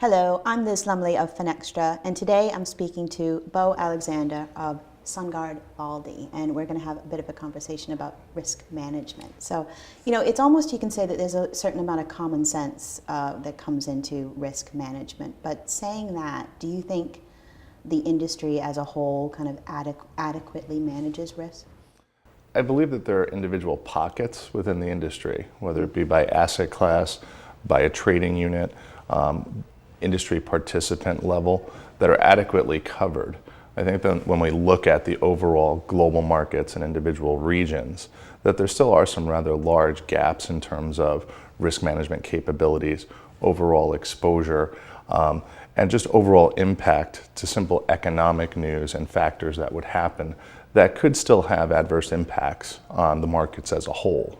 Hello, I'm Liz Lumley of Finextra, and today I'm speaking to Beau Alexander of SunGard's Valdi, and we're going to have a bit of a conversation about risk management. So, it's almost, you can say that there's a certain amount of common sense that comes into risk management. But saying that, do you think the industry as a whole kind of adequately manages risk? I believe that there are individual pockets within the industry, whether it be by asset class, by a trading unit, industry participant level, that are adequately covered. I think that when we look at the overall global markets and individual regions, that there still are some rather large gaps in terms of risk management capabilities, overall exposure, and just overall impact to simple economic news and factors that would happen that could still have adverse impacts on the markets as a whole.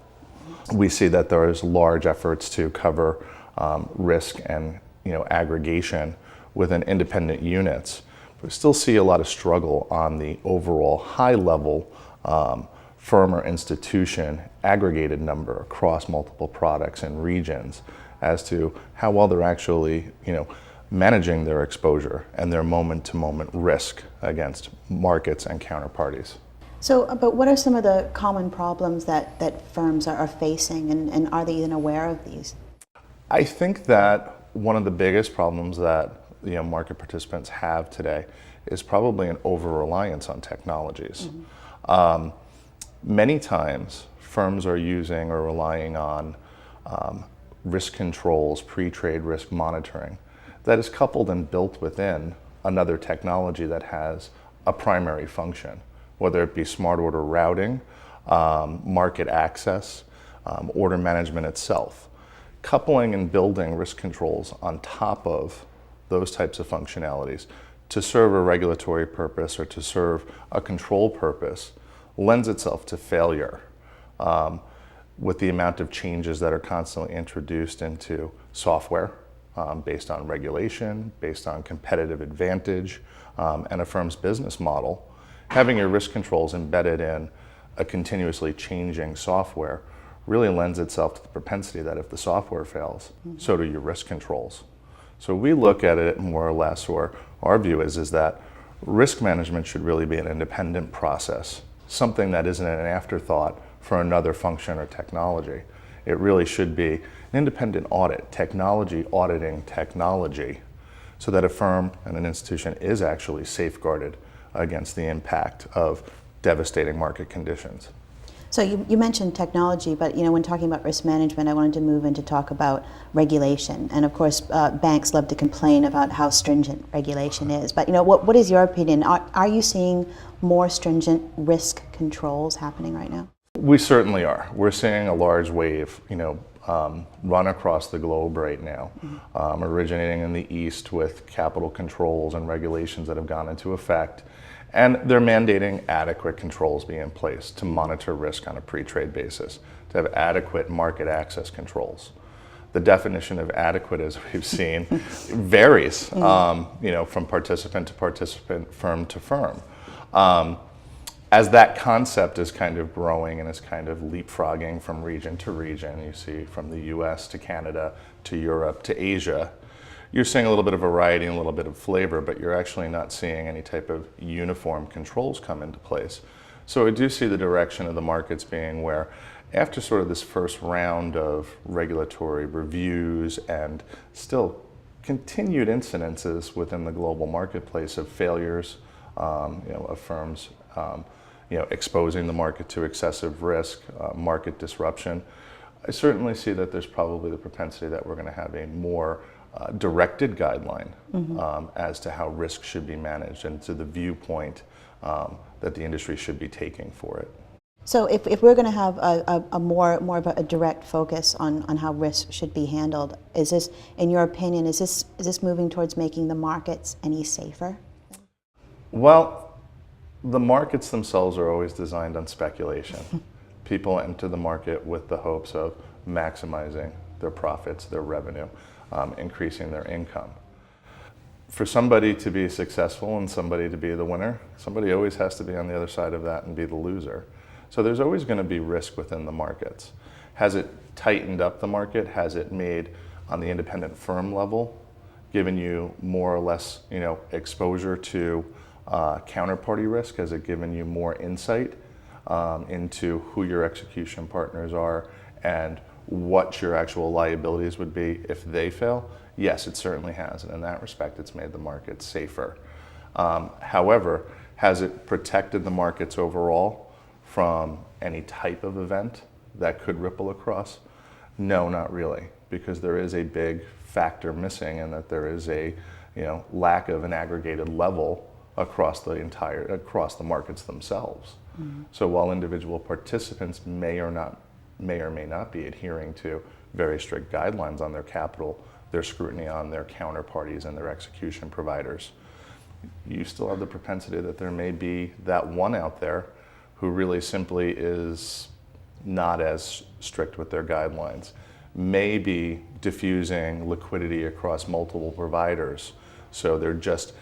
We see that there is large efforts to cover risk and aggregation within independent units. But we still see a lot of struggle on the overall high level firm or institution aggregated number across multiple products and regions as to how well they're actually managing their exposure and their moment-to-moment risk against markets and counterparties. So, but what are some of the common problems that firms are facing, and are they even aware of these? I think that one of the biggest problems that market participants have today is probably an over-reliance on technologies. Many times, firms are using or relying on risk controls, pre-trade risk monitoring, that is coupled and built within another technology that has a primary function, whether it be smart order routing, market access, order management itself. Coupling and building risk controls on top of those types of functionalities to serve a regulatory purpose or to serve a control purpose lends itself to failure with the amount of changes that are constantly introduced into software based on regulation, based on competitive advantage, and a firm's business model. Having your risk controls embedded in a continuously changing software really lends itself to the propensity that if the software fails, so do your risk controls. So we look at it more or less, or our view is that risk management should really be an independent process, something that isn't an afterthought for another function or technology. It really should be an independent audit, technology auditing technology, so that a firm and an institution is actually safeguarded against the impact of devastating market conditions. So you mentioned technology, but when talking about risk management, I wanted to move into talk about regulation. And of course, banks love to complain about how stringent regulation is. But what is your opinion? Are you seeing more stringent risk controls happening right now? We certainly are. We're seeing a large wave, run across the globe right now, originating in the East with capital controls and regulations that have gone into effect. And they're mandating adequate controls be in place to monitor risk on a pre-trade basis, to have adequate market access controls. The definition of adequate, as we've seen, varies, from participant to participant, firm to firm. As that concept is kind of growing and is kind of leapfrogging from region to region, you see from the US to Canada to Europe to Asia, you're seeing a little bit of variety and a little bit of flavor, but you're actually not seeing any type of uniform controls come into place. So I do see the direction of the markets being where after sort of this first round of regulatory reviews and still continued incidences within the global marketplace of failures, of firms exposing the market to excessive risk, market disruption, I certainly see that there's probably the propensity that we're going to have a more directed guideline as to how risk should be managed and to the viewpoint that the industry should be taking for it. So if we're going to have a more of a direct focus on how risk should be handled, is this, in your opinion, is this moving towards making the markets any safer? Well, the markets themselves are always designed on speculation. People enter the market with the hopes of maximizing their profits, their revenue, increasing their income. For somebody to be successful and somebody to be the winner, somebody always has to be on the other side of that and be the loser. So there's always going to be risk within the markets. Has it tightened up the market? Has it made, on the independent firm level, given you more or less, exposure to counterparty risk? Has it given you more insight into who your execution partners are and what your actual liabilities would be if they fail? Yes, it certainly has, and in that respect, it's made the market safer. However, has it protected the markets overall from any type of event that could ripple across? No, not really, because there is a big factor missing, and that there is a lack of an aggregated level across the markets themselves. Mm-hmm. So while individual participants may or may not be adhering to very strict guidelines on their capital, their scrutiny on their counterparties and their execution providers, you still have the propensity that there may be that one out there who really simply is not as strict with their guidelines, may be diffusing liquidity across multiple providers. So they're just,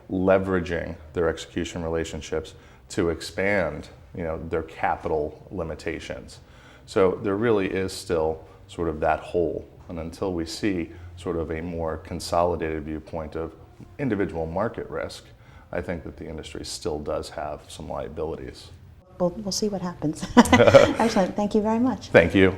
leveraging their execution relationships to expand, their capital limitations. So there really is still sort of that hole. And until we see sort of a more consolidated viewpoint of individual market risk, I think that the industry still does have some liabilities. We'll see what happens. Excellent. Thank you very much. Thank you.